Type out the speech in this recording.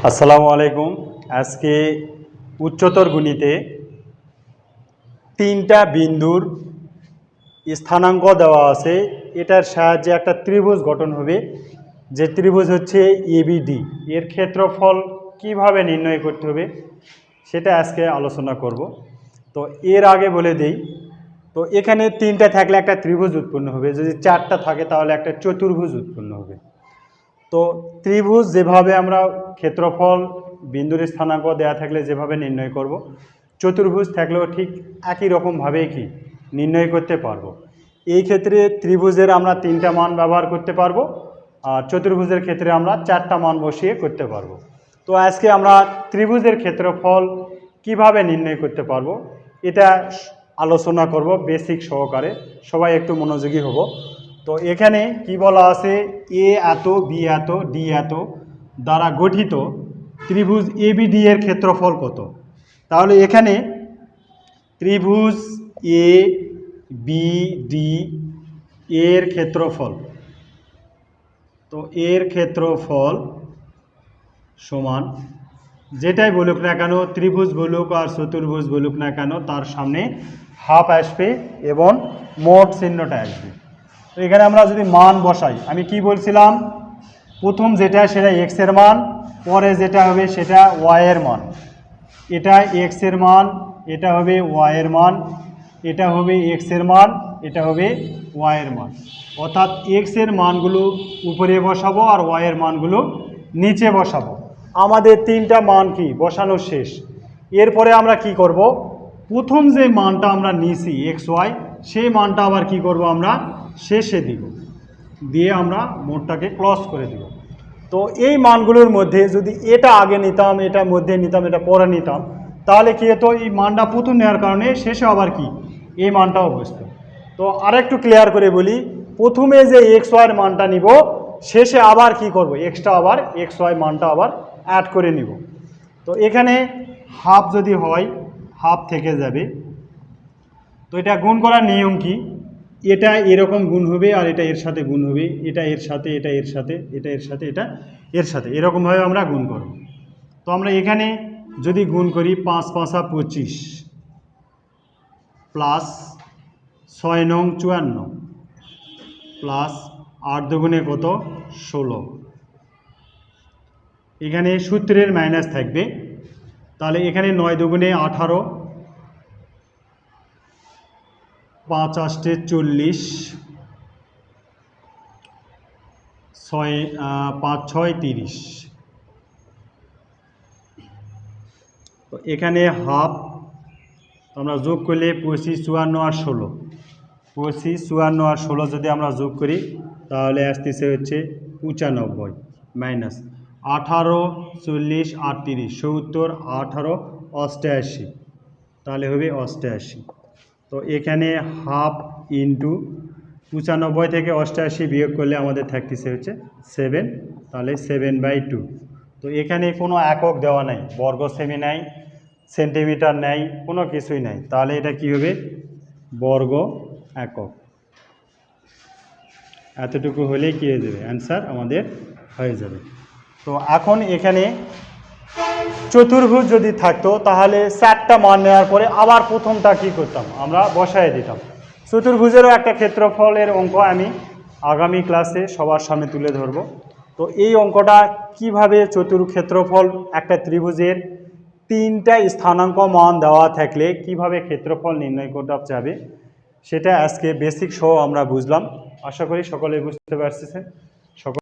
আসসালামু আলাইকুম। আজকে উচ্চতর গণিতে তিনটা বিন্দুর স্থানাঙ্ক দেওয়া আছে। এটার সাহায্যে একটা ত্রিভুজ গঠন হবে, যে ত্রিভুজ হচ্ছে এবিডি। এর ক্ষেত্রফল কিভাবে নির্ণয় করতে হবে সেটা আজকে আলোচনা করব। তো এর আগে বলে দেই, তো এখানে তিনটা থাকলে একটা ত্রিভুজ উৎপন্ন হবে, যদি চারটা থাকে তাহলে একটা চতুর্ভুজ উৎপন্ন হবে। তো ত্রিভুজ যেভাবে আমরা ক্ষেত্রফল বিন্দুর স্থানাঙ্ক দেওয়া থাকলে যেভাবে নির্ণয় করব, চতুর্ভুজ থাকলেও ঠিক একই রকমভাবেই কি নির্ণয় করতে পারবো। এই ক্ষেত্রে ত্রিভুজের আমরা তিনটা মান ব্যবহার করতে পারবো, আর চতুর্ভুজের ক্ষেত্রে আমরা চারটা মান বসিয়ে করতে পারবো। তো আজকে আমরা ত্রিভুজের ক্ষেত্রফল কিভাবে নির্ণয় করতে পারবো এটা আলোচনা করব বেসিক সহকারে। সবাই একটু মনোযোগী হব। তো এখানে কি বলা আছে, এ এত বি এত ডি এত দ্বারা গঠিত ত্রিভুজ এবিডি এর ক্ষেত্রফল কত। তাহলে এখানে ত্রিভুজ এ বি ডি এর ক্ষেত্রফল, তো এর ক্ষেত্রফল সমান যেটাই বলুক না কেন, ত্রিভুজ বলুক আর চতুর্ভুজ বলুক না কেন, তার সামনে হাফ আসবে এবং মোট চিহ্নটা আসবে। তো এখানে আমরা যদি মান বসাই, আমি কি বলছিলাম, প্রথম যেটা সেটা এক্স এর মান, পরে যেটা হবে সেটা ওয়াই এর মান। এটা এক্স এর মান, এটা হবে ওয়াই এর মান, এটা হবে এক্স এর মান, এটা হবে ওয়াই এর মান। অর্থাৎ এক্স এর মানগুলো উপরে বসাবো আর ওয়াই এর মানগুলো নিচে বসাবো। আমাদের তিনটা মান কি বসানো শেষ। এরপরে আমরা কি করব, প্রথম যে মানটা আমরা নিয়েছি এক্স ওয়াই, সেই মানটা আবার কি করব, আমরা শেষে দিব, দিয়ে আমরা মোটটাকে ক্লোজ করে দিব। তো এই মানগুলোর মধ্যে যদি এটা আগে নিতাম, এটা মধ্যে নিতাম, এটা পরে নিতাম, তাহলে কি হতো, এই মানটা প্রথম নেওয়ার কারণে শেষে আবার কি এই মানটাও বসতো। তো আরেকটু ক্লিয়ার করে বলি, প্রথমে যে এক্স ওয়াইয়ের মানটা নিব, শেষে আবার কি করব, এক্সট্রা আবার এক্স ওয়াই মানটা আবার অ্যাড করে নিব। তো এখানে হাফ যদি হয়, হাফ থেকে যাবে। তো এটা গুণ করার নিয়ম কি, এটা এরকম গুণ হবে আর এটা এর সাথে গুণ হবে, এটা এর সাথে, এটা এর সাথে, এটা এর সাথে, এটা এর সাথে, এরকমভাবে আমরা গুণ করব। তো আমরা এখানে যদি গুণ করি, 5 5 25 প্লাস 6 নং 54 প্লাস 8 দুগুণে কত 16, এখানে সূত্রের মাইনাস থাকবে। তাহলে এখানে 9 দুগুণে 18, 5 8 40, 5 6 30। তো এখানে হাফ আমরা যোগ করলে 25 54 আর 16, 25 54 আর 16 যদি আমরা যোগ করি তাহলে আসতেছে হচ্ছে 95 মাইনাস 18 40 38 70 18 88, তাহলে হবে 88। তো এখানে হাফ ইন্টু 95 থেকে 88 বিয়োগ করলে আমাদের থাকতেছে হচ্ছে 7, তাহলে 7/2। তো এখানে কোনো একক দেওয়া নাই, বর্গ সেমি নাই, সেন্টিমিটার নাই, কোনো কিছুই নাই, তাহলে এটা কি হবে, বর্গ একক। এতটুকু হলেই কি হয়ে যাবে, অ্যান্সার আমাদের হয়ে যাবে। তো এখন এখানে চতুর্ভুজ যদি থাকতো তাহলে 4টা মান নেওয়ার পরে আবার প্রথমটা কি করতাম, আমরা বসায় দিতাম। চতুর্ভুজেরও একটা ক্ষেত্রফলের অঙ্ক আমি আগামী ক্লাসে সবার সামনে তুলে ধরব। তো এই অঙ্কটা কিভাবে ক্ষেত্রফল একটা ত্রিভুজের তিনটা স্থানাঙ্ক মান দেওয়া থাকলে কিভাবে ক্ষেত্রফল নির্ণয় করা যাবে, সেটা আজকে বেসিক সহ আমরা বুঝলাম। আশা করি সকলে বুঝতে পারছেন।